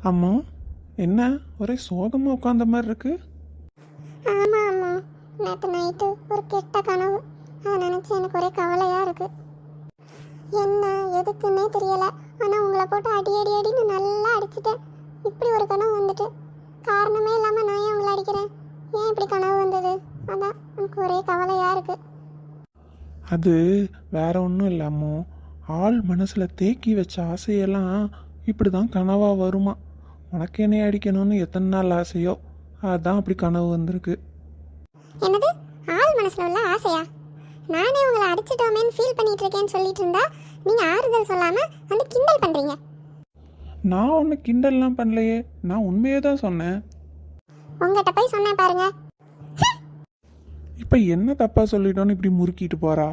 அம்மா, என்ன ஒரே சோகமாக உட்காந்த மாதிரி இருக்கு? ஆமாம் அம்மா, நேற்று நைட்டு ஒரு கெட்ட கனவு. அதை நினச்சி எனக்கு ஒரே கவலையாக இருக்கு. என்ன எதுக்குன்னே தெரியலை. ஆனால் உங்களை போட்டு அடி அடி அடின்னு நல்லா அடிச்சிட்டேன். இப்படி ஒரு கனவு வந்துட்டு காரணமே இல்லாமல் நான் ஏன் உங்களை அடிக்கிறேன்? ஏன் இப்படி கனவு வந்தது? அதான் எனக்கு ஒரே கவலையாக இருக்கு. அது வேற ஒன்றும் இல்லாமோ, ஆள் மனசில் தேக்கி வச்ச ஆசையெல்லாம் இப்படி தான் கனவாக வருமா. உனக்கு என்னைய அடிக்கணும்னு எத்தனை நாள் ஆசையோ, அதுதான் அப்படி கனவு வந்திருக்கு. என்னது ஆள் மனசில் உள்ள ஆசையா? நானே உங்களை அடிச்சிட்டோமேன்னு ஃபீல் பண்ணிட்டு இருக்கேன்னு சொல்லிட்டு இருந்தா நீங்கள் ஆறுதல் சொல்லாமல் வந்து கிண்டல் பண்ணுறீங்க. நான் ஒன்று கிண்டல்லாம் பண்ணலையே, நான் உண்மையே தான் சொன்னேன். உங்ககிட்ட போய் சொன்னேன் பாருங்க. இப்போ என்ன தப்பாக சொல்லிட்டோன்னு இப்படி முறுக்கிட்டு போறா?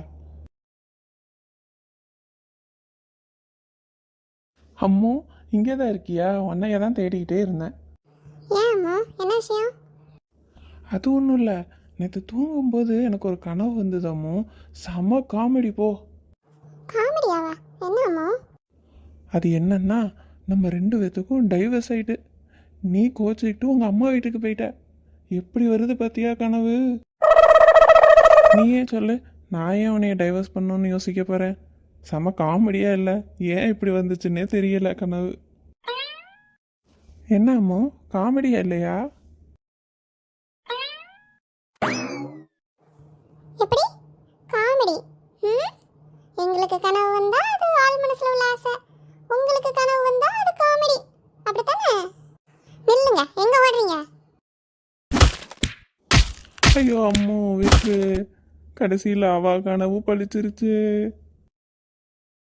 அம்மோ, இங்கே தான் இருக்கியா? உன்னைய தான் தேடிக்கிட்டே இருந்தேன். ஏன் அம்மா, என்ன விஷயம்? அது ஒன்றும் இல்லை, நேற்று தூங்கும்போது எனக்கு ஒரு கனவு வந்தது அம்மோ. செம காமெடி போ. காமெடியாவா? என்ன அம்மா? அது என்னன்னா, நம்ம 2 பேத்துக்கும் டைவர்ஸ் ஆயிட்டு நீ கோச்சிக்கிட்டு உங்கள் அம்மா வீட்டுக்கு போயிட்ட. எப்படி வருது பார்த்தியா கனவு? நீயே சொல்லு, நான் ஏன் உன்னைய டைவர்ஸ் பண்ணணும்னு யோசிக்க போகிறேன்? செம காமெடியா இல்லை? ஏன் இப்படி வந்துச்சுன்னே தெரியல கனவு. என்ன அம்மோ, காமெடியா இல்லையா? எப்படி காமெடி? எங்களுக்கு கனவு வந்தா அது ஆள் மனசுல உள்ள ஆசை, உங்களுக்கு கனவு வந்தா அது காமெடி, அப்படித்தானே? நில்லுங்க, எங்க ஓடுறீங்க? ஐயோ அம்மோ, விட்டு கடைசியில் அவ கனவு பழிச்சிருச்சு.